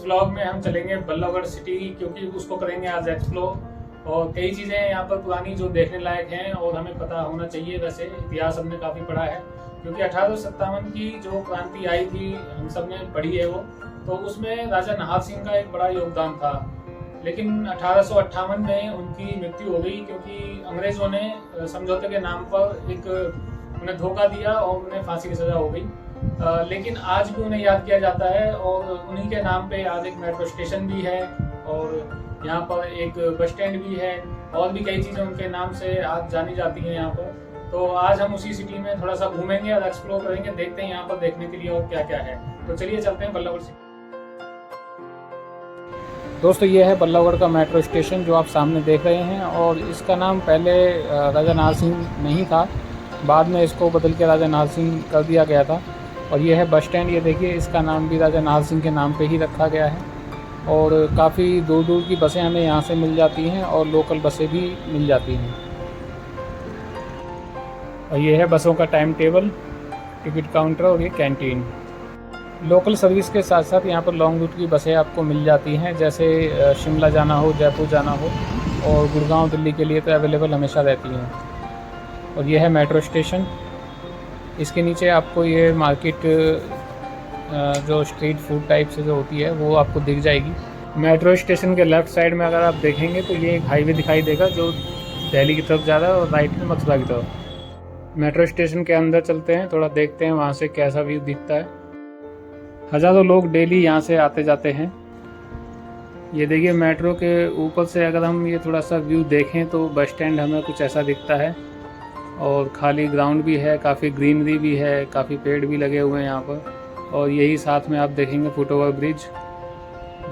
Blog में हम चलेंगे बल्लभगढ़ सिटी, क्योंककि उसको करेंगे आज एक्सप्लोर। और कई चीज़ें यहाँ पर पुरानी जो देखने लायक हैं और हमें पता होना चाहिए। वैसे इतिहास हमने काफ़ी पढ़ा है, क्योंकि 1857 की जो क्रांति आई थी हम सब ने पढ़ी है वो, तो उसमें राजा नाहर सिंह का एक बड़ा योगदान था। लेकिन 1858 में उनकी मृत्यु हो गई, क्योंकि अंग्रेजों ने समझौते के नाम पर उन्हें धोखा दिया और उन्हें फांसी की सजा हो गई। लेकिन आज भी उन्हें याद किया जाता है और उन्हीं के नाम पे आज एक मेट्रो स्टेशन भी है और यहाँ पर एक बस स्टैंड भी है और भी कई चीज़ें उनके नाम से आज जानी जाती हैं यहाँ पर। तो आज हम उसी सिटी में थोड़ा सा घूमेंगे और एक्सप्लोर करेंगे, देखते हैं यहाँ पर देखने के लिए और क्या क्या है। तो चलिए चलते हैं बल्लभगढ़ सिटी। दोस्तों ये है बल्लभगढ़ का मेट्रो स्टेशन जो आप सामने देख रहे हैं, और इसका नाम पहले राजा नाहर सिंह नहीं था, बाद में इसको बदल के राजा नाहर सिंह कर दिया गया था। और ये है बस स्टैंड, ये देखिए इसका नाम भी राजा नाहर सिंह के नाम पे ही रखा गया है। और काफ़ी दूर दूर की बसें हमें यहाँ से मिल जाती हैं और लोकल बसें भी मिल जाती हैं। और ये है बसों का टाइम टेबल, टिकट काउंटर और ये कैंटीन। लोकल सर्विस के साथ साथ यहाँ पर लॉन्ग रूट की बसें आपको मिल जाती हैं, जैसे शिमला जाना हो, जयपुर जाना हो और गुड़गांव दिल्ली के लिए तो अवेलेबल हमेशा रहती हैं। और ये है मेट्रो स्टेशन, इसके नीचे आपको ये मार्केट जो स्ट्रीट फूड टाइप से जो होती है वो आपको दिख जाएगी। मेट्रो स्टेशन के लेफ़्ट साइड में अगर आप देखेंगे तो ये एक हाईवे दिखाई देगा जो दिल्ली की तरफ जा रहा है और राइट में मथुरा की तरफ। मेट्रो स्टेशन के अंदर चलते हैं, थोड़ा देखते हैं वहाँ से कैसा व्यू दिखता है। हज़ारों लोग डेली यहाँ से आते जाते हैं। ये देखिए मेट्रो के ऊपर से अगर हम ये थोड़ा सा व्यू देखें तो बस स्टैंड हमें कुछ ऐसा दिखता है और खाली ग्राउंड भी है, काफ़ी ग्रीनरी भी है, काफ़ी पेड़ भी लगे हुए हैं यहाँ पर। और यही साथ में आप देखेंगे फुटओवर ब्रिज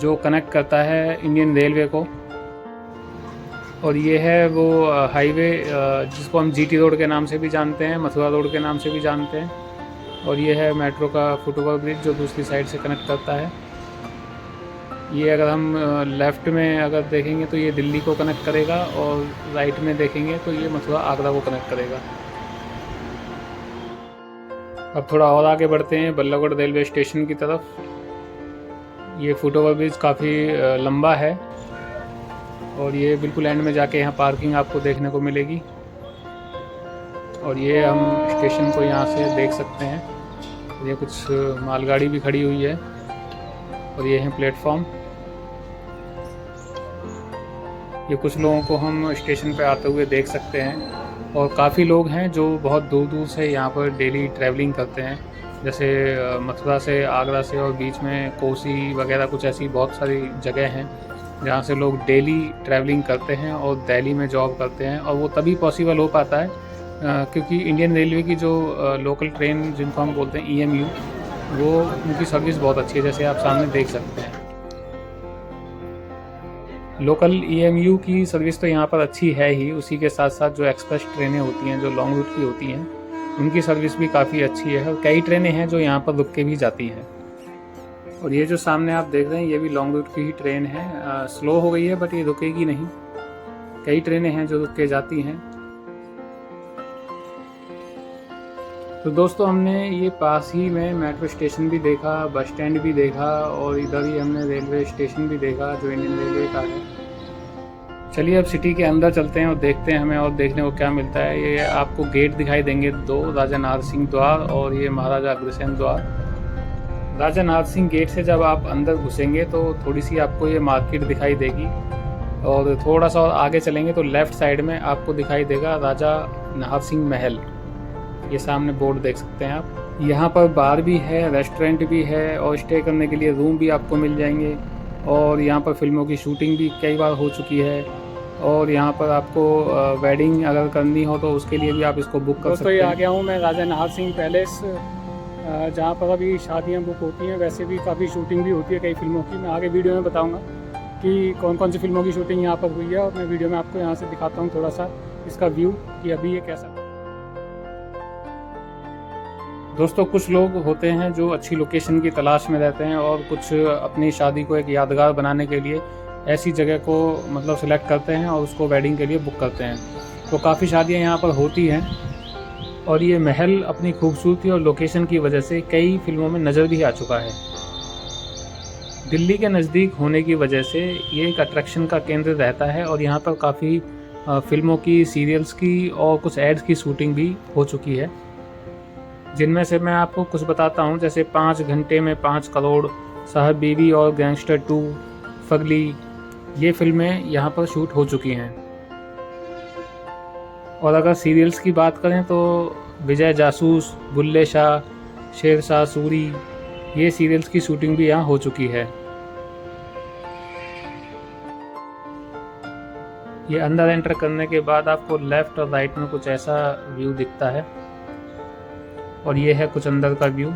जो कनेक्ट करता है इंडियन रेलवे को। और ये है वो हाईवे जिसको हम जीटी रोड के नाम से भी जानते हैं, मथुरा रोड के नाम से भी जानते हैं। और ये है मेट्रो का फुटओवर ब्रिज जो दूसरी साइड से कनेक्ट करता है। ये अगर हम लेफ़्ट में अगर देखेंगे तो ये दिल्ली को कनेक्ट करेगा और राइट में देखेंगे तो ये मथुरा आगरा को कनेक्ट करेगा। अब थोड़ा और आगे बढ़ते हैं बल्लभगढ़ रेलवे स्टेशन की तरफ। ये फुटओवर ब्रिज काफ़ी लंबा है और ये बिल्कुल एंड में जाके यहाँ पार्किंग आपको देखने को मिलेगी। और ये हम स्टेशन को यहाँ से देख सकते हैं। ये कुछ मालगाड़ी भी खड़ी हुई है और ये है प्लेटफॉर्म। ये कुछ लोगों को हम स्टेशन पे आते हुए देख सकते हैं और काफ़ी लोग हैं जो बहुत दूर दूर से यहाँ पर डेली ट्रैवलिंग करते हैं, जैसे मथुरा से, आगरा से, और बीच में कोसी वगैरह कुछ ऐसी बहुत सारी जगह हैं जहाँ से लोग डेली ट्रैवलिंग करते हैं और दिल्ली में जॉब करते हैं। और वो तभी पॉसिबल हो पाता है क्योंकि इंडियन रेलवे की जो लोकल ट्रेन जिनको हम बोलते हैं EMU, वो उनकी सर्विस बहुत अच्छी है, जैसे आप सामने देख सकते हैं। लोकल EMU की सर्विस तो यहाँ पर अच्छी है ही, उसी के साथ साथ जो एक्सप्रेस ट्रेनें होती हैं जो लॉन्ग रूट की होती हैं उनकी सर्विस भी काफ़ी अच्छी है और कई ट्रेनें हैं जो यहाँ पर रुक के भी जाती हैं। और ये जो सामने आप देख रहे हैं ये भी लॉन्ग रूट की ही ट्रेन है। स्लो हो गई है बट ये रुकेगी नहीं, कई ट्रेनें हैं जो रुक के जाती हैं। तो दोस्तों हमने ये पास ही में मेट्रो स्टेशन भी देखा, बस स्टैंड भी देखा और इधर ही हमने रेलवे स्टेशन भी देखा जो इंडियन रेलवे का है। चलिए अब सिटी के अंदर चलते हैं और देखते हैं हमें और देखने को क्या मिलता है। ये आपको गेट दिखाई देंगे दो, राजा नाहर सिंह द्वार और ये महाराजा अग्रसेन द्वार। राजा नाहर सिंह गेट से जब आप अंदर घुसेंगे तो थोड़ी सी आपको ये मार्केट दिखाई देगी और थोड़ा सा और आगे चलेंगे तो लेफ़्ट साइड में आपको दिखाई देगा राजा नाहर सिंह महल। ये सामने बोर्ड देख सकते हैं आप। यहाँ पर बार भी है, रेस्टोरेंट भी है और स्टे करने के लिए रूम भी आपको मिल जाएंगे। और यहाँ पर फिल्मों की शूटिंग भी कई बार हो चुकी है और यहाँ पर आपको वेडिंग अगर करनी हो तो उसके लिए भी आप इसको बुक कर सकते हैं। तो ये आ गया हूँ मैं राजा नाहर सिंह पैलेस, जहाँ पर अभी शादियाँ बुक होती हैं। वैसे भी काफ़ी शूटिंग भी होती है कई फिल्मों की। मैं आगे वीडियो में बताऊँगा कि कौन कौन सी फिल्मों की शूटिंग यहाँ पर हुई है और मैं वीडियो में आपको यहाँ से दिखाता हूँ थोड़ा सा इसका व्यू कि अभी ये कैसा। दोस्तों कुछ लोग होते हैं जो अच्छी लोकेशन की तलाश में रहते हैं और कुछ अपनी शादी को एक यादगार बनाने के लिए ऐसी जगह को मतलब सिलेक्ट करते हैं और उसको वेडिंग के लिए बुक करते हैं। तो काफ़ी शादियां यहाँ पर होती हैं और ये महल अपनी खूबसूरती और लोकेशन की वजह से कई फिल्मों में नज़र भी आ चुका है। दिल्ली के नज़दीक होने की वजह से ये एक अट्रैक्शन का केंद्र रहता है और यहाँ पर काफ़ी फ़िल्मों की, सीरियल्स की और कुछ एड्स की शूटिंग भी हो चुकी है, जिनमें से मैं आपको कुछ बताता हूँ। जैसे 5 घंटे में 5 करोड़, साहब बीवी और गैंगस्टर 2, फगली, ये फ़िल्में यहाँ पर शूट हो चुकी हैं। और अगर सीरियल्स की बात करें तो विजय जासूस, बुल्ले शाह, शेरशाह सूरी, ये सीरियल्स की शूटिंग भी यहाँ हो चुकी है। ये अंदर एंटर करने के बाद आपको लेफ़्ट और राइट में कुछ ऐसा व्यू दिखता है और ये है कुछ अंदर का व्यू।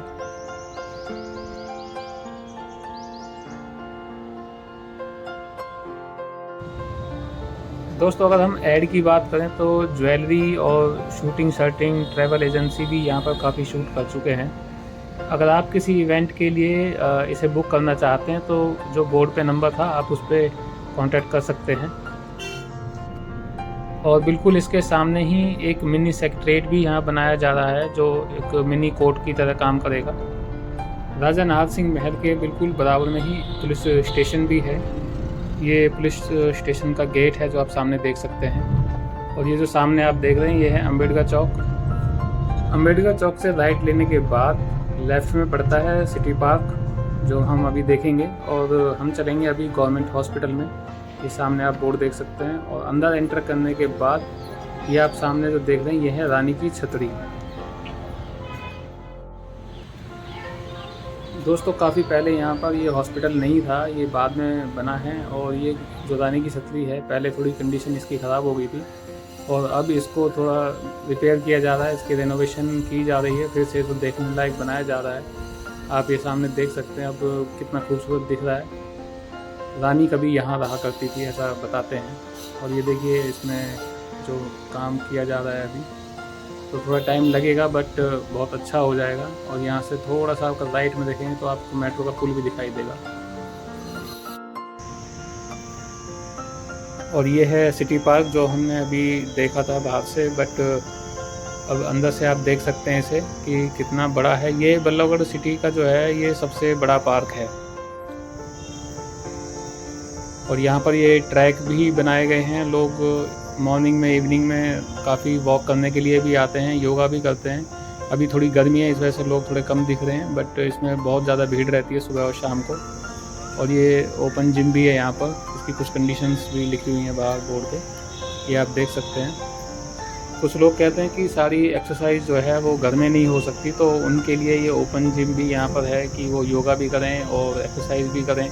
दोस्तों, अगर हम ऐड की बात करें तो ज्वेलरी और शूटिंग शर्टिंग ट्रैवल एजेंसी भी यहाँ पर काफ़ी शूट कर चुके हैं। अगर आप किसी इवेंट के लिए इसे बुक करना चाहते हैं तो जो बोर्ड पे नंबर था आप उस पर कॉन्टैक्ट कर सकते हैं। और बिल्कुल इसके सामने ही एक मिनी सेक्रेटरीट भी यहाँ बनाया जा रहा है, जो एक मिनी कोर्ट की तरह काम करेगा। राजा नाहर सिंह महल के बिल्कुल बराबर में ही पुलिस स्टेशन भी है। ये पुलिस स्टेशन का गेट है जो आप सामने देख सकते हैं। और ये जो सामने आप देख रहे हैं ये है अम्बेडकर चौक। अम्बेडकर चौक से राइट लेने के बाद लेफ़्ट में पड़ता है सिटी पार्क, जो हम अभी देखेंगे। और हम चलेंगे अभी गवर्नमेंट हॉस्पिटल में। ये सामने आप बोर्ड देख सकते हैं। और अंदर एंटर करने के बाद ये आप सामने जो देख रहे हैं ये है रानी की छतरी। दोस्तों, काफ़ी पहले यहाँ पर ये हॉस्पिटल नहीं था, ये बाद में बना है। और ये जो रानी की छतरी है, पहले थोड़ी कंडीशन इसकी ख़राब हो गई थी और अब इसको थोड़ा रिपेयर किया जा रहा है, इसकी रेनोवेशन की जा रही है, फिर से इसको देखने लायक बनाया जा रहा है। आप ये सामने देख सकते हैं अब कितना खूबसूरत दिख रहा है। रानी कभी यहाँ रहा करती थी ऐसा बताते हैं। और ये देखिए इसमें जो काम किया जा रहा है अभी, तो थोड़ा टाइम लगेगा बट बहुत अच्छा हो जाएगा। और यहाँ से थोड़ा सा अगर राइट में देखेंगे तो आपको मेट्रो का पुल भी दिखाई देगा। और ये है सिटी पार्क जो हमने अभी देखा था बाहर से, बट अब अंदर से आप देख सकते हैं इसे कि कितना बड़ा है। ये बल्लभगढ़ सिटी का जो है ये सबसे बड़ा पार्क है। और यहाँ पर ये ट्रैक भी बनाए गए हैं। लोग मॉर्निंग में, इवनिंग में काफ़ी वॉक करने के लिए भी आते हैं, योगा भी करते हैं। अभी थोड़ी गर्मी है इस वजह से लोग थोड़े कम दिख रहे हैं, बट इसमें बहुत ज़्यादा भीड़ रहती है सुबह और शाम को। और ये ओपन जिम भी है यहाँ पर, इसकी कुछ कंडीशंस भी लिखी हुई हैं बाहर बोर्ड पे, ये आप देख सकते हैं। कुछ लोग कहते हैं कि सारी एक्सरसाइज जो है वो घर में नहीं हो सकती, तो उनके लिए ये ओपन जिम भी यहाँ पर है कि वो योगा भी करें और एक्सरसाइज भी करें।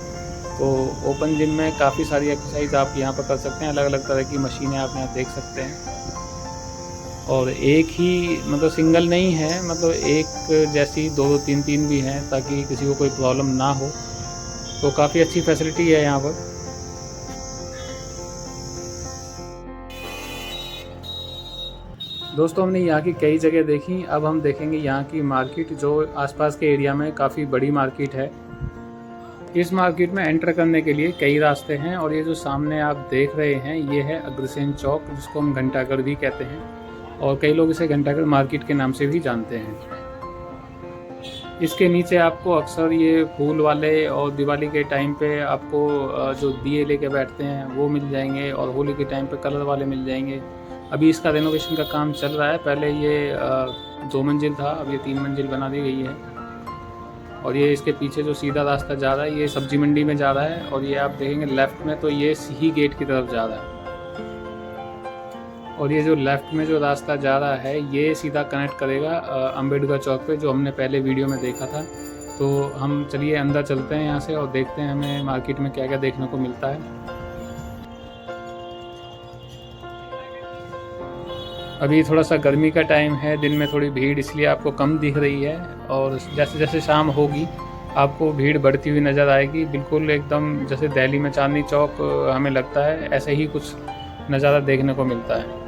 तो ओपन जिम में काफ़ी सारी एक्सरसाइज आप यहाँ पर कर सकते हैं, अलग अलग तरह की मशीनें आप यहाँ देख सकते हैं। और एक ही मतलब सिंगल नहीं है, मतलब एक जैसी दो दो तीन तीन भी हैं, ताकि किसी को कोई प्रॉब्लम ना हो। तो काफ़ी अच्छी फैसिलिटी है यहाँ पर। दोस्तों, हमने यहाँ की कई जगह देखी, अब हम देखेंगे यहाँ की मार्केट, जो आसपास के एरिया में काफ़ी बड़ी मार्केट है। इस मार्केट में एंटर करने के लिए कई रास्ते हैं और ये जो सामने आप देख रहे हैं ये है अग्रसेन चौक, जिसको हम घंटाघर भी कहते हैं और कई लोग इसे घंटाघर मार्केट के नाम से भी जानते हैं। इसके नीचे आपको अक्सर ये फूल वाले और दिवाली के टाइम पे आपको जो दिए लेके बैठते हैं वो मिल जाएंगे और होली के टाइम पे कलर वाले मिल जाएंगे। अभी इसका रेनोवेशन का काम चल रहा है, पहले ये 2 मंजिल था, अब ये 3 मंजिल बना दी गई है। और ये इसके पीछे जो सीधा रास्ता जा रहा है ये सब्जी मंडी में जा रहा है। और ये आप देखेंगे लेफ़्ट में तो ये सिही गेट की तरफ जा रहा है। और ये जो लेफ़्ट में जो रास्ता जा रहा है ये सीधा कनेक्ट करेगा अम्बेडकर चौक पे, जो हमने पहले वीडियो में देखा था। तो हम चलिए अंदर चलते हैं यहाँ से और देखते हैं हमें मार्केट में क्या क्या देखने को मिलता है। अभी थोड़ा सा गर्मी का टाइम है, दिन में थोड़ी भीड़ इसलिए आपको कम दिख रही है और जैसे जैसे शाम होगी आपको भीड़ बढ़ती हुई नज़र आएगी। बिल्कुल एकदम जैसे दिल्ली में चांदनी चौक हमें लगता है, ऐसे ही कुछ नज़ारा देखने को मिलता है।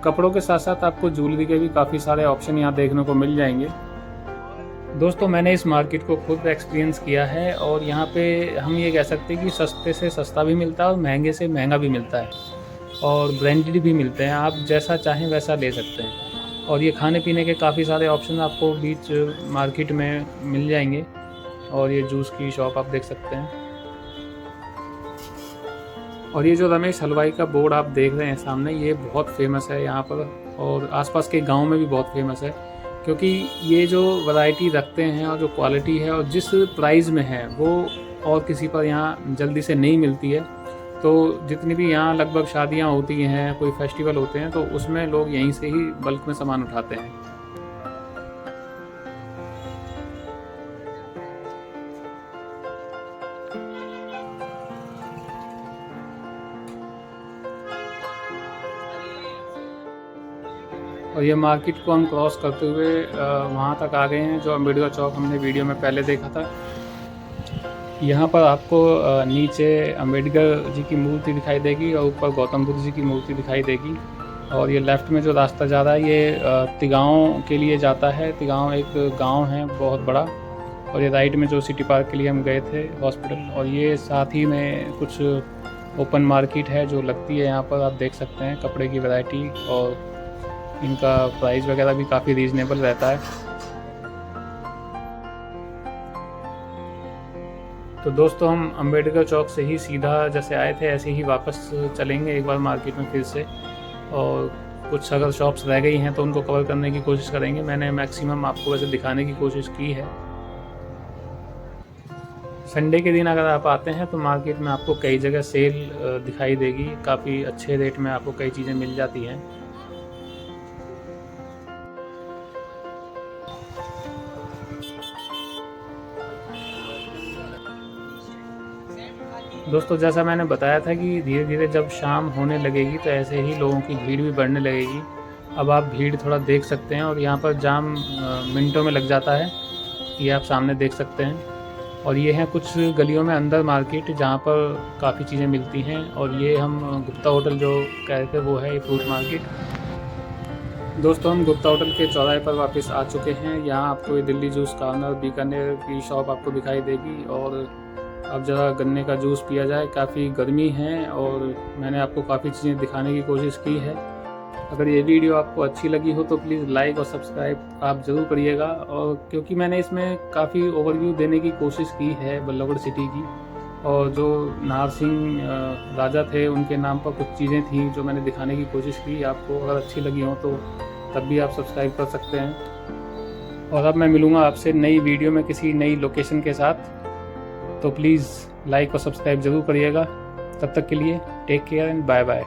कपड़ों के साथ साथ आपको ज्वेलरी के भी काफ़ी सारे ऑप्शन यहाँ देखने को मिल जाएंगे। दोस्तों मैंने इस मार्केट को खुद एक्सपीरियंस किया है और यहाँ पे हम ये कह सकते हैं कि सस्ते से सस्ता भी मिलता है और महंगे से महंगा भी मिलता है और ब्रांडेड भी मिलते हैं। आप जैसा चाहें वैसा ले सकते हैं और ये खाने पीने के काफ़ी सारे ऑप्शन आपको बीच मार्केट में मिल जाएंगे। और ये जूस की शॉप आप देख सकते हैं। और ये जो रमेश हलवाई का बोर्ड आप देख रहे हैं सामने, ये बहुत फेमस है यहाँ पर और आसपास के गांव में भी बहुत फेमस है, क्योंकि ये जो वैरायटी रखते हैं और जो क्वालिटी है और जिस प्राइस में है वो और किसी पर यहाँ जल्दी से नहीं मिलती है। तो जितनी भी यहाँ लगभग शादियाँ होती हैं, कोई फेस्टिवल होते हैं, तो उसमें लोग यहीं से ही बल्क में सामान उठाते हैं। और ये मार्केट को हम क्रॉस करते हुए वहाँ तक आ गए हैं जो अम्बेडकर चौक हमने वीडियो में पहले देखा था। यहाँ पर आपको नीचे अम्बेडकर जी की मूर्ति दिखाई देगी और ऊपर गौतम बुद्ध जी की मूर्ति दिखाई देगी। और ये लेफ़्ट में जो रास्ता जा रहा है ये तिगाँव के लिए जाता है। तिगाँव एक गांव है बहुत बड़ा। और ये राइट में जो सिटी पार्क के लिए हम गए थे हॉस्पिटल, और ये साथ ही में कुछ ओपन मार्केट है जो लगती है यहाँ पर। आप देख सकते हैं कपड़े की वैरायटी और इनका प्राइस वगैरह भी काफ़ी रीज़नेबल रहता है। तो दोस्तों हम अम्बेडकर चौक से ही सीधा जैसे आए थे ऐसे ही वापस चलेंगे एक बार मार्केट में फिर से, और कुछ अगर शॉप्स रह गई हैं तो उनको कवर करने की कोशिश करेंगे। मैंने मैक्सिमम आपको वैसे दिखाने की कोशिश की है। संडे के दिन अगर आप आते हैं तो मार्केट में आपको कई जगह सेल दिखाई देगी, काफ़ी अच्छे रेट में आपको कई चीज़ें मिल जाती हैं। दोस्तों जैसा मैंने बताया था कि धीरे धीरे जब शाम होने लगेगी तो ऐसे ही लोगों की भीड़ भी बढ़ने लगेगी। अब आप भीड़ थोड़ा देख सकते हैं और यहाँ पर जाम मिनटों में लग जाता है, ये आप सामने देख सकते हैं। और ये हैं कुछ गलियों में अंदर मार्केट जहाँ पर काफ़ी चीज़ें मिलती हैं। और ये हम गुप्ता होटल जो कह रहे थे वो है ये फ्रूट मार्केट। दोस्तों हम गुप्ता होटल के चौराहे पर वापस आ चुके हैं। यहाँ आपको ये दिल्ली जूस कॉर्नर बीकानेर की शॉप आपको दिखाई देगी। और अब ज़रा गन्ने का जूस पिया जाए, काफ़ी गर्मी है और मैंने आपको काफ़ी चीज़ें दिखाने की कोशिश की है। अगर ये वीडियो आपको अच्छी लगी हो तो प्लीज़ लाइक और सब्सक्राइब आप ज़रूर करिएगा। और क्योंकि मैंने इसमें काफ़ी ओवरव्यू देने की कोशिश की है बल्लभगढ़ सिटी की, और जो नारसिंह राजा थे उनके नाम पर कुछ चीज़ें थी जो मैंने दिखाने की कोशिश की। आपको अगर अच्छी लगी हो तो तब भी आप सब्सक्राइब कर सकते हैं। और अब मैं मिलूँगा आपसे नई वीडियो में किसी नई लोकेशन के साथ, तो प्लीज़ लाइक और सब्सक्राइब ज़रूर करिएगा। तब तक के लिए take care and bye bye.